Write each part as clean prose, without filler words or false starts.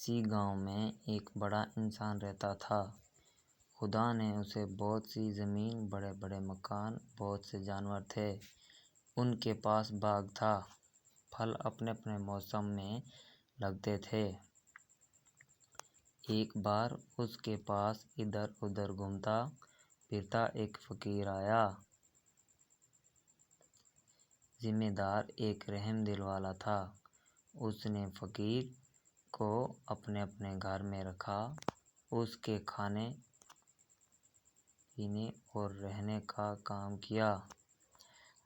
کسی گاؤں میں ایک بڑا انسان رہتا تھا۔ خدا نے اسے بہت سی زمین، بڑے بڑے مکان، بہت سے جانور تھے۔ ان کے پاس باغ تھا، پھل اپنے اپنے موسم میں لگتے تھے۔ ایک بار اس کے پاس ادھر ادھر گھومتا پھرتا ایک فقیر آیا۔ ذمہ دار ایک رحم دل والا تھا۔ اس نے فقیر کو اپنے اپنے گھر میں رکھا، اس کے کھانے پینے اور رہنے کا کام کیا۔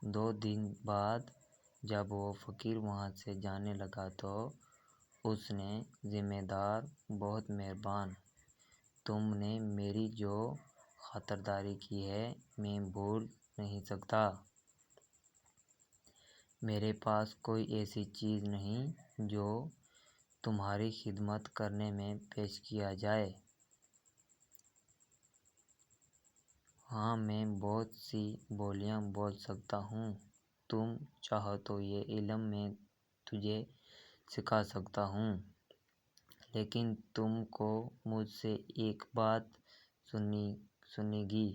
2 دن بعد جب وہ فقیر وہاں سے جانے لگا تو اس نے ذمہ دار بہت مہربان، تم نے میری جو خاطرداری کی ہے میں بھول نہیں سکتا۔ میرے پاس کوئی ایسی چیز نہیں جو تمہاری خدمت کرنے میں پیش کیا جائے۔ ہاں، میں بہت سی بولیاں بول سکتا ہوں، تم چاہو تو یہ علم میں تجھے سکھا سکتا ہوں، لیکن تم کو مجھ سے ایک بات سننی گی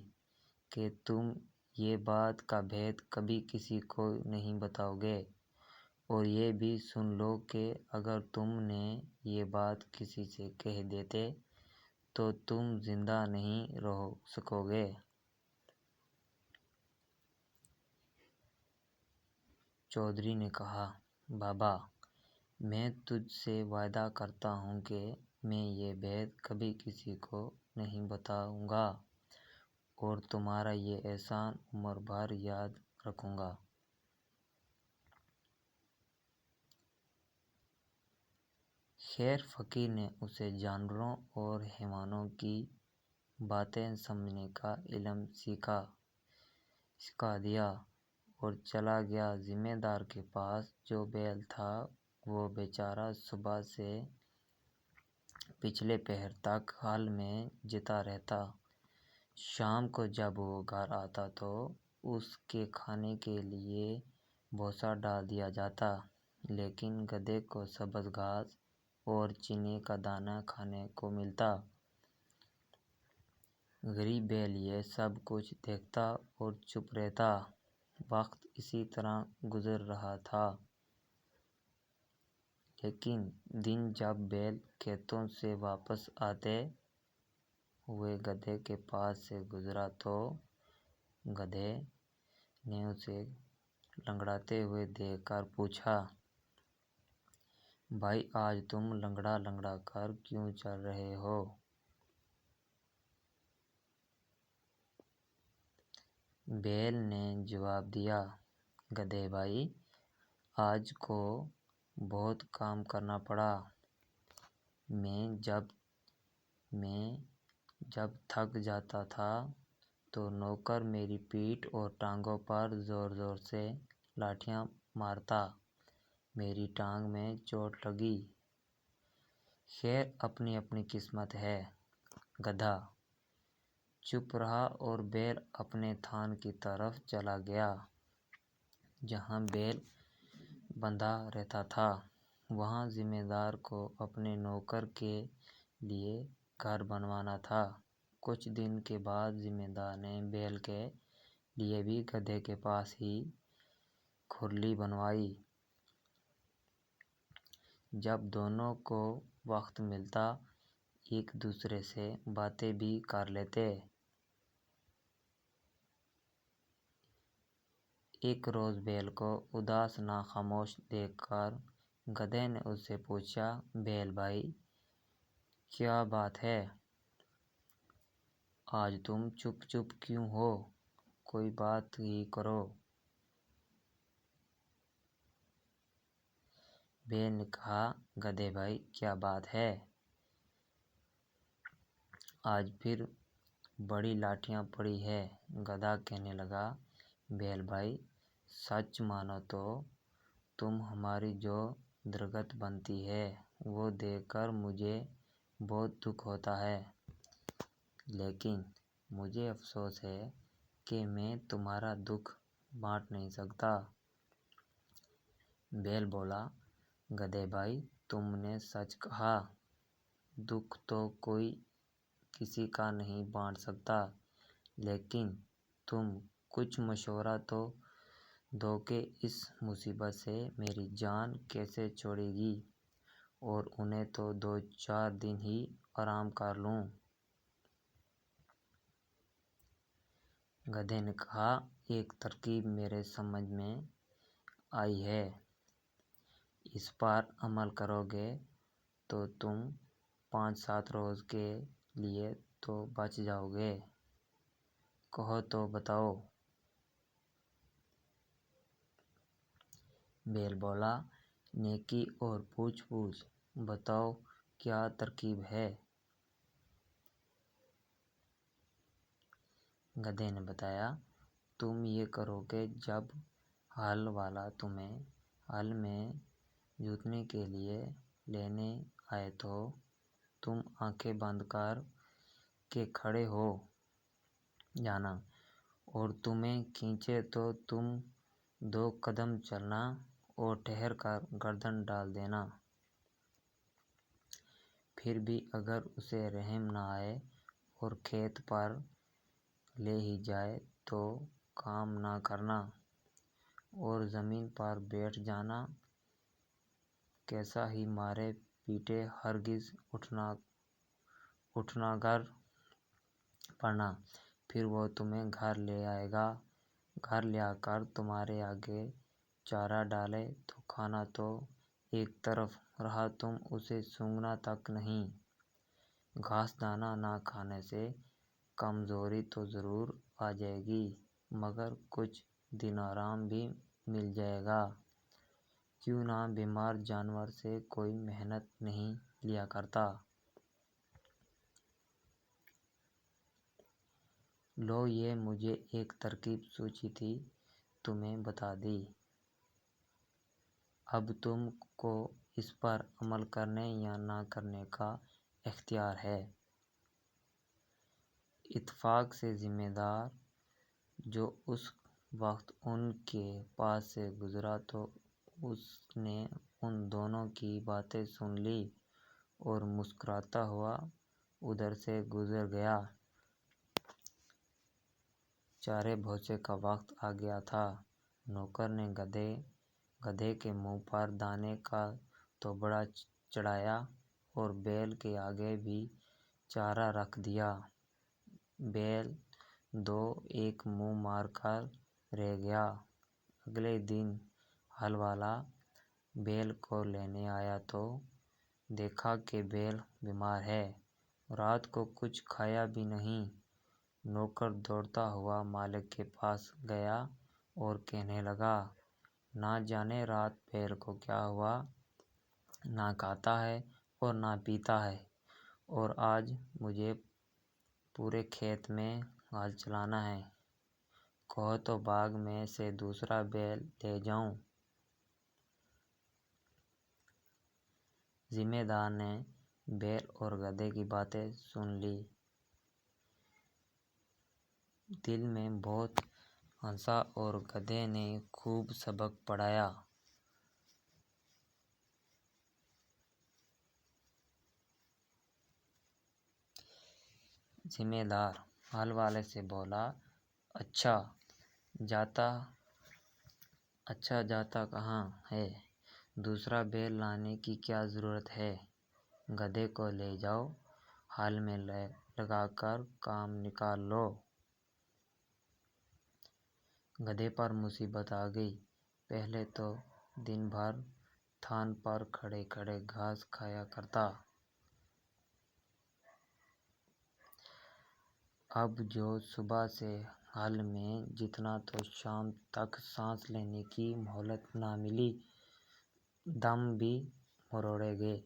کہ تم یہ بات کا بھید کبھی کسی کو نہیں بتاؤ گے، اور یہ بھی سن لو کہ اگر تم نے یہ بات کسی سے کہہ دیتے تو تم زندہ نہیں رہ سکو گے۔ چودھری نے کہا، بابا، میں تجھ سے وعدہ کرتا ہوں کہ میں یہ بھید کبھی کسی کو نہیں بتاؤں گا، اور تمہارا یہ احسان عمر بھر یاد رکھوں گا۔ خیر، فقیر نے اسے جانوروں اور حیوانوں کی باتیں سمجھنے کا علم سکھا دیا اور چلا گیا۔ ذمہ دار کے پاس جو بیل تھا وہ بیچارہ صبح سے پچھلے پہر تک ہل میں جتا رہتا۔ شام کو جب وہ گھر آتا تو اس کے کھانے کے لیے بھوسا ڈال دیا جاتا، لیکن گدھے کو سبز گھاس اور چنے کا دانہ کھانے کو ملتا۔ غریب بیل یہ سب کچھ دیکھتا اور چپ رہتا۔ وقت اسی طرح گزر رہا تھا۔ ایک دن جب بیل کھیتوں سے واپس آتے ہوئے گدھے کے پاس سے گزرا تو گدھے نے اسے لنگڑاتے ہوئے دیکھ کر پوچھا، بھائی، آج تم لنگڑا لنگڑا کر کیوں چل رہے ہو؟ بیل نے جواب دیا، گدھے بھائی، آج کو بہت کام کرنا پڑا۔ میں جب تھک جاتا تھا تو نوکر میری پیٹھ اور ٹانگوں پر زور زور سے لاٹھیاں مارتا، میری ٹانگ میں چوٹ لگی۔ خیر، اپنی اپنی قسمت ہے۔ گدھا چپ رہا اور بیل اپنے تھان کی طرف چلا گیا۔ جہاں بیل بندھا رہتا تھا وہاں ذمہ دار کو اپنے نوکر کے لیے گھر بنوانا تھا۔ کچھ دن کے بعد ذمہ دار نے بیل کے لیے بھی گدھے کے پاس ہی کھرلی بنوائی۔ جب دونوں کو وقت ملتا ایک دوسرے سے باتیں بھی کر لیتے۔ ایک روز بیل کو اداس ناخاموش دیکھ کر گدھے نے اس سے پوچھا، بیل بھائی، کیا بات ہے؟ آج تم چپ چپ کیوں ہو؟ کوئی بات ہی کرو۔ بیل نے کہا، گدھے بھائی، کیا بات ہے؟ آج پھر بڑی لاٹھیاں پڑی ہیں۔ گدھا کہنے لگا، بیل بھائی، سچ مانو تو تم ہماری جو درگت بنتی ہے وہ دیکھ کر مجھے بہت دکھ ہوتا ہے، لیکن مجھے افسوس ہے کہ میں تمہارا دکھ بانٹ نہیں سکتا۔ بیل بولا، گدھے بھائی، تم نے سچ کہا۔ دکھ تو کوئی کسی کا نہیں بانٹ سکتا، لیکن تم کچھ مشورہ تو دو کہ اس مصیبت سے میری جان کیسے چھوڑے گی، اور انہیں تو 2-4 دن ہی آرام کر لوں۔ گدھے نے کہا، ایک ترکیب میرے سمجھ میں آئی ہے، اس پر عمل کرو گے تو تم 5-7 روز کے لیے تو بچ جاؤ گے۔ کہو تو بتاؤ۔ بیل بولا، نیکی اور پوچھ پوچھ، بتاؤ کیا ترکیب ہے؟ گدھے نے بتایا، تم یہ کرو کہ جب ہل والا تمہیں ہل میں جوتنے کے لیے لینے آئے تو تم آنکھیں بند کر کے کھڑے ہو جانا، اور تمہیں کھینچے تو تم 2 قدم چلنا اور ٹھہر کر گردن ڈال دینا۔ پھر بھی اگر اسے رحم نہ آئے اور کھیت پر لے ہی جائے تو کام نہ کرنا اور زمین پر بیٹھ جانا، کیسا ہی مارے پیٹے ہرگز اٹھنا گر پڑنا۔ پھر وہ تمہیں گھر لے آئے گا، گھر لے آ کر تمہارے آگے چارہ ڈالے تو کھانا تو ایک طرف رہا، تم اسے سونگھنا تک نہیں۔ گھاس دانا نہ کھانے سے کمزوری تو ضرور آ جائے گی، مگر کچھ دن آرام بھی مل جائے گا، کیوں نہ بیمار جانور سے کوئی محنت نہیں لیا کرتا۔ لو، یہ مجھے ایک ترکیب سوچی تھی، تمہیں بتا دی۔ اب تم کو اس پر عمل کرنے یا نہ کرنے کا اختیار ہے۔ اتفاق سے ذمہ دار جو اس وقت ان کے پاس سے گزرا تو اس نے ان دونوں کی باتیں سن لیں اور مسکراتا ہوا ادھر سے گزر گیا۔ چارے بھوسے کا وقت آ گیا تھا۔ نوکر نے گدھے کے منہ پر دانے کا توبڑا چڑھایا اور بیل کے آگے بھی چارہ رکھ دیا۔ بیل 2 ایک منہ مار کر رہ گیا۔ اگلے دن ہل والا بیل کو لینے آیا تو دیکھا کہ بیل بیمار ہے، رات کو کچھ کھایا بھی نہیں۔ نوکر دوڑتا ہوا مالک کے پاس گیا اور کہنے لگا، نہ جانے رات بیل کو کیا ہوا، نہ کھاتا ہے اور نہ پیتا ہے، اور آج مجھے پورے کھیت میں ہل چلانا ہے، کہو تو باغ میں سے دوسرا بیل لے جاؤں۔ ذمہ دار نے بیل اور گدھے کی باتیں سن لیں، دل میں بہت ہنسا اور گدھے نے خوب سبق پڑھایا۔ ذمہ دار ہل والے سے بولا، اچھا جاتا کہاں ہے، دوسرا بیل لانے کی کیا ضرورت ہے، گدھے کو لے جاؤ، ہل میں لگا کر کام نکال لو۔ گدھے پر مصیبت آ گئی، پہلے تو دن بھر تھان پر کھڑے کھڑے گھاس کھایا کرتا، اب جو صبح سے ہل میں جتنا تو شام تک سانس لینے کی مہلت نہ ملی، دم بھی مروڑے گئے،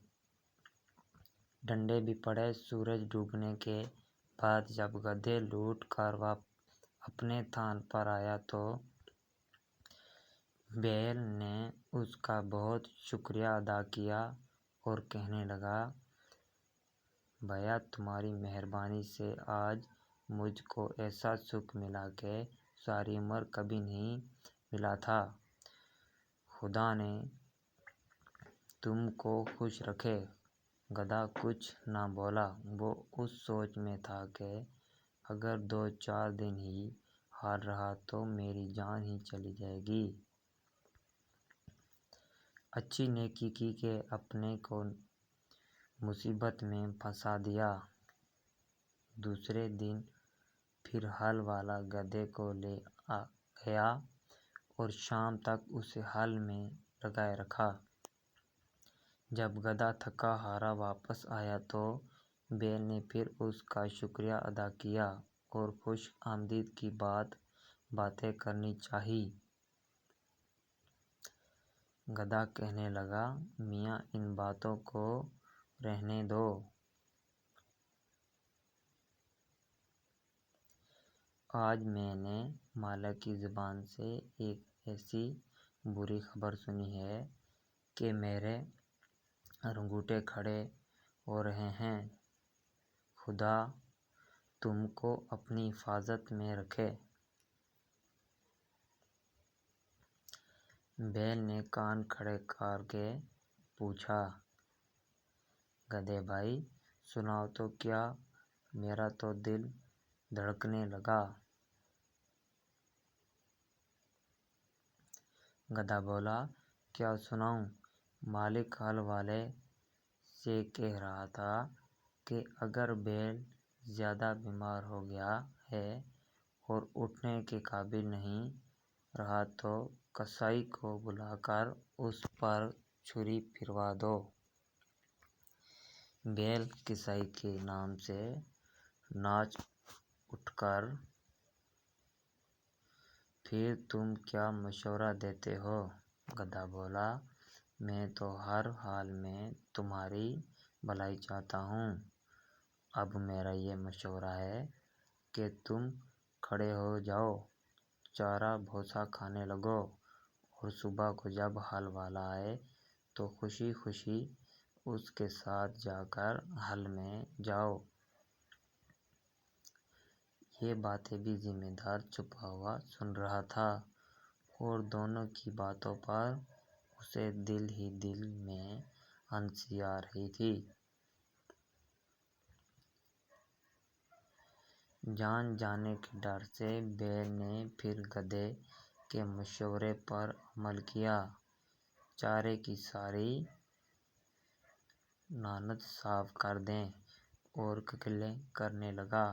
ڈنڈے بھی پڑے۔ سورج ڈوبنے کے بعد جب گدھے لوٹ کر اپنے تھان پر آیا تو بیل نے اس کا بہت شکریہ ادا کیا اور کہنے لگا، بھیا تمہاری مہربانی سے آج مجھ کو ایسا سکھ ملا کہ ساری عمر کبھی نہیں ملا تھا، خدا نے تم کو خوش رکھے۔ گدھا کچھ نہ بولا۔ وہ اس سوچ میں تھا کہ اگر 2-4 دن ہی حال رہا تو میری جان ہی چلی جائے گی۔ اچھی نیکی کی کہ اپنے کو مصیبت میں پھنسا دیا۔ دوسرے دن پھر ہل والا گدھے کو لے گیا اور شام تک اسے ہل میں لگائے رکھا۔ جب گدھا تھکا ہارا واپس آیا تو بیل نے پھر اس کا شکریہ ادا کیا اور خوش آمدید کی باتیں کرنی چاہی۔ گدھا کہنے لگا، میاں ان باتوں کو رہنے دو۔ آج میں نے مالک کی زبان سے ایک ایسی بری خبر سنی ہے کہ میرے رونگٹے کھڑے ہو رہے ہیں۔ خدا تم کو اپنی حفاظت میں رکھے۔ بیل نے کان کھڑے کر کے پوچھا، گدھے بھائی سناؤ تو کیا، میرا تو دل دھڑکنے لگا۔ گدھا بولا، کیا سناؤں؟ مالک ہل والے سے کہہ رہا تھا کہ اگر بیل زیادہ بیمار ہو گیا ہے اور اٹھنے کے قابل نہیں رہا تو کسائی کو بلا کر اس پر چھری پھروا دو۔ بیل کسائی کے نام سے ناچ اٹھ کر پھر تم کیا مشورہ دیتے ہو؟ گدھا بولا، میں تو ہر حال میں تمہاری بھلائی چاہتا ہوں۔ اب میرا یہ مشورہ ہے کہ تم کھڑے ہو جاؤ، چارہ بھوسا کھانے لگو اور صبح کو جب ہل والا آئے تو خوشی خوشی اس کے ساتھ جا کر ہل میں جاؤ۔ یہ باتیں بھی ذمہ دار چھپا ہوا سن رہا تھا اور دونوں کی باتوں پر اسے دل ہی دل میں ہنسی آ رہی تھی۔ جان جانے کے ڈر سے بیل نے پھر گدھے کے مشورے پر عمل کیا۔ چارے کی ساری ناند صاف کر دیں اور ککڑیں کرنے لگا۔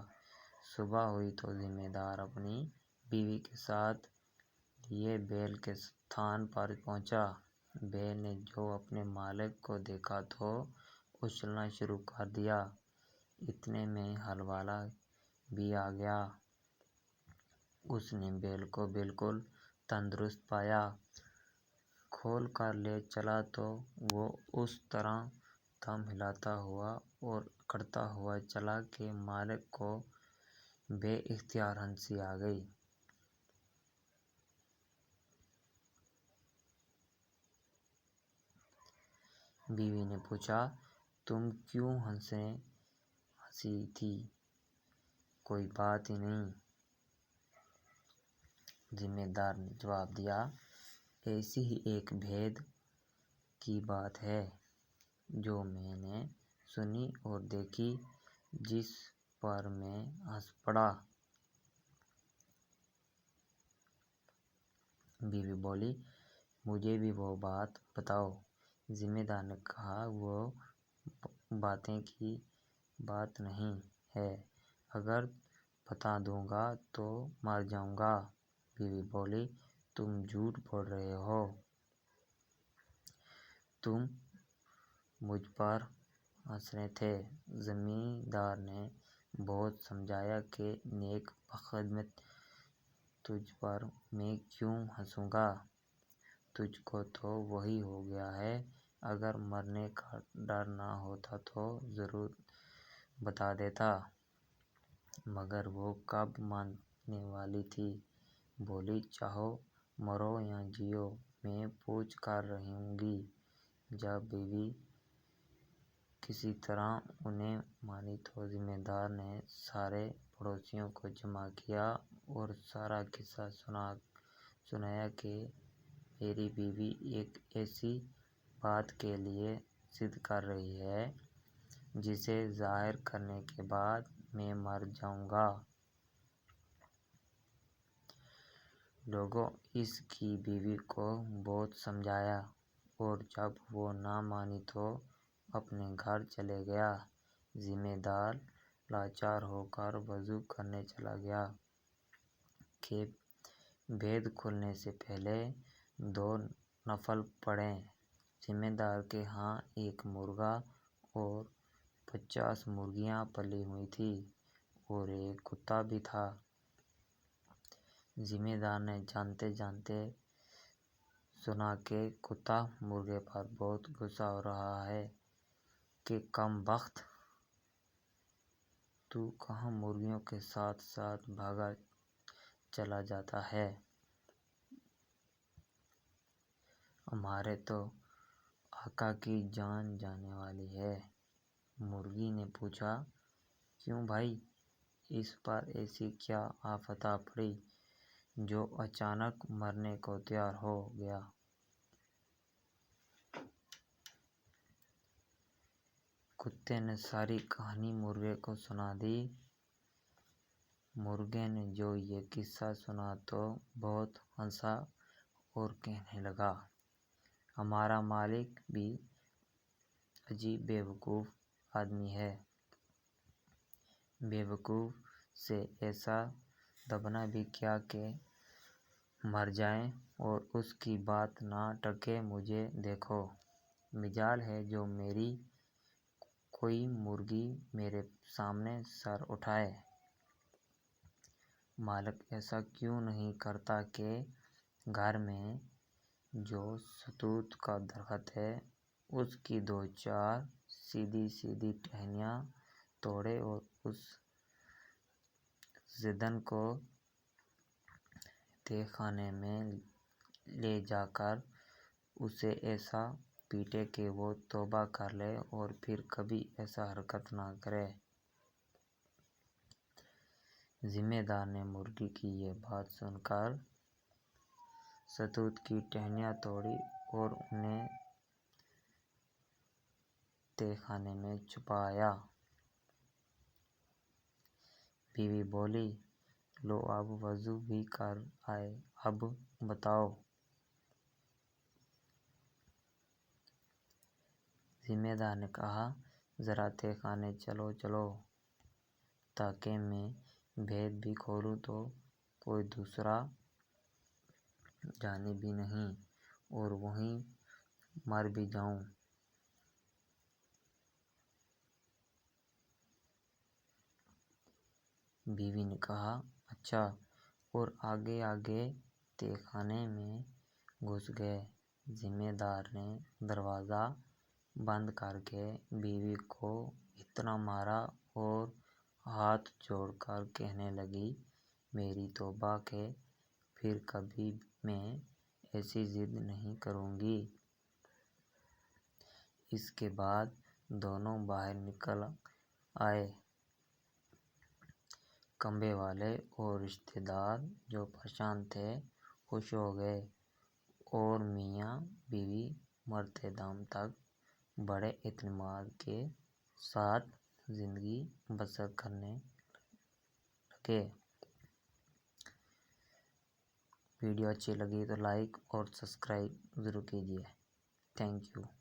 صبح ہوئی تو ذمہ دار اپنی بیوی کے ساتھ لیے بیل کے تھان پر پہنچا۔ بیل نے جو اپنے مالک کو دیکھا تو اچھلنا شروع کر دیا۔ اتنے میں ہل والا بھی آ گیا۔ اس نے بیل کو بالکل تندرست پایا۔ کھول کر لے چلا تو وہ اس طرح دم ہلاتا ہوا اور اکڑتا ہوا چلا کہ مالک کو بے اختیار ہنسی آ گئی۔ بیوی نے پوچھا، تم کیوں ہنسی تھی؟ کوئی بات ہی نہیں۔ ذمہ دار نے جواب دیا، ایسی ہی ایک بھید کی بات ہے جو میں نے سنی اور دیکھی جس پر میں ہنس پڑا۔ بیوی بولی، مجھے بھی وہ بات بتاؤ۔ ذمہ دار نے کہا، وہ باتیں کی بات نہیں ہے، اگر بتا دوں گا تو مر جاؤں گا۔ بیوی بولی، تم جھوٹ بول رہے ہو۔ تم مجھ پر ہنس رہے تھے۔ زمیندار نے بہت سمجھایا کہ نیک بخت تجھ پر میں کیوں ہنسوں گا؟ تجھ کو تو وہی ہو گیا ہے، اگر مرنے کا ڈر نہ ہوتا تو ضرور بتا دیتا۔ مگر وہ کب ماننے والی تھی؟ بولی، چاہو مرو یا جیو، میں پوچھ کر رہوں گی۔ جب بیوی کسی طرح انہیں مانی تو ذمہ دار نے سارے پڑوسیوں کو جمع کیا اور سارا قصہ سنایا کہ میری بیوی ایک ایسی بات کے لیے ضد کر رہی ہے جسے ظاہر کرنے کے بعد میں مر جاؤں گا۔ لوگوں اس کی بیوی کو بہت سمجھایا اور جب وہ نہ مانی تو اپنے گھر چلے گیا۔ ذمہ دار لاچار ہو کر وضو کرنے چلا گیا کہ بید کھلنے سے پہلے 2 نفل پڑھیں۔ ذمہ دار کے ہاں ایک مرغا اور 50 مرغیاں پلی ہوئی تھیں اور ایک کتا بھی تھا۔ ذمہ دار نے جانتے جانتے سنا کہ کتا مرغے پر بہت غصہ ہو رہا ہے کہ کم بخت، تو کہاں مرغیوں کے ساتھ ساتھ بھاگا چلا جاتا ہے؟ ہمارے تو آقا کی جان جانے والی ہے۔ مرغی نے پوچھا، کیوں بھائی، اس پر ایسی کیا آفت آ پڑی جو اچانک مرنے کو تیار ہو گیا؟ کتے نے ساری کہانی مرغے کو سنا دی۔ مرغے نے جو یہ قصہ سنا تو بہت ہنسا اور کہنے لگا، ہمارا مالک بھی عجیب بیوقوف آدمی ہے۔ بیوقوف سے ایسا دبنا بھی کیا کہ مر جائے اور اس کی بات نہ ٹکے۔ مجھے دیکھو، مجال ہے جو میری کوئی مرغی میرے سامنے سر اٹھائے۔ مالک ایسا کیوں نہیں کرتا کہ گھر میں جو شہتوت کا درخت ہے اس کی 2-4 سیدھی سیدھی ٹہنیاں توڑے اور اس زدن کو تہہ خانے میں لے جا کر اسے ایسا پیٹے کہ وہ توبہ کر لے اور پھر کبھی ایسا حرکت نہ کرے۔ ذمہ دار نے مرغی کی یہ بات سن کر شہتوت کی ٹہنیاں توڑی اور انہیں تہہ خانے میں چھپایا۔ بیوی بولی، لو اب وضو بھی کر آئے، اب بتاؤ۔ ذمہ دار نے کہا، ذرا تہہ خانے چلو تاکہ میں بید بھی کھولوں تو کوئی دوسرا جانے بھی نہیں اور وہیں مر بھی جاؤں۔ بیوی نے کہا، اچھا، اور آگے تہہ خانے میں گھس گئے۔ ذمہ دار نے دروازہ بند کر کے بیوی کو اتنا مارا اور ہاتھ جوڑ کر کہنے لگی، میری توبہ کہ پھر کبھی میں ایسی ضد نہیں کروں گی۔ اس کے بعد دونوں باہر نکل آئے۔ کنبے والے اور رشتے دار جو پریشان تھے خوش ہو گئے اور میاں بیوی مرتے دم تک بڑے اعتماد کے ساتھ زندگی بسر کرنے لگے۔ ویڈیو اچھی لگی تو لائک اور سبسکرائب ضرور کیجیے۔ Thank you.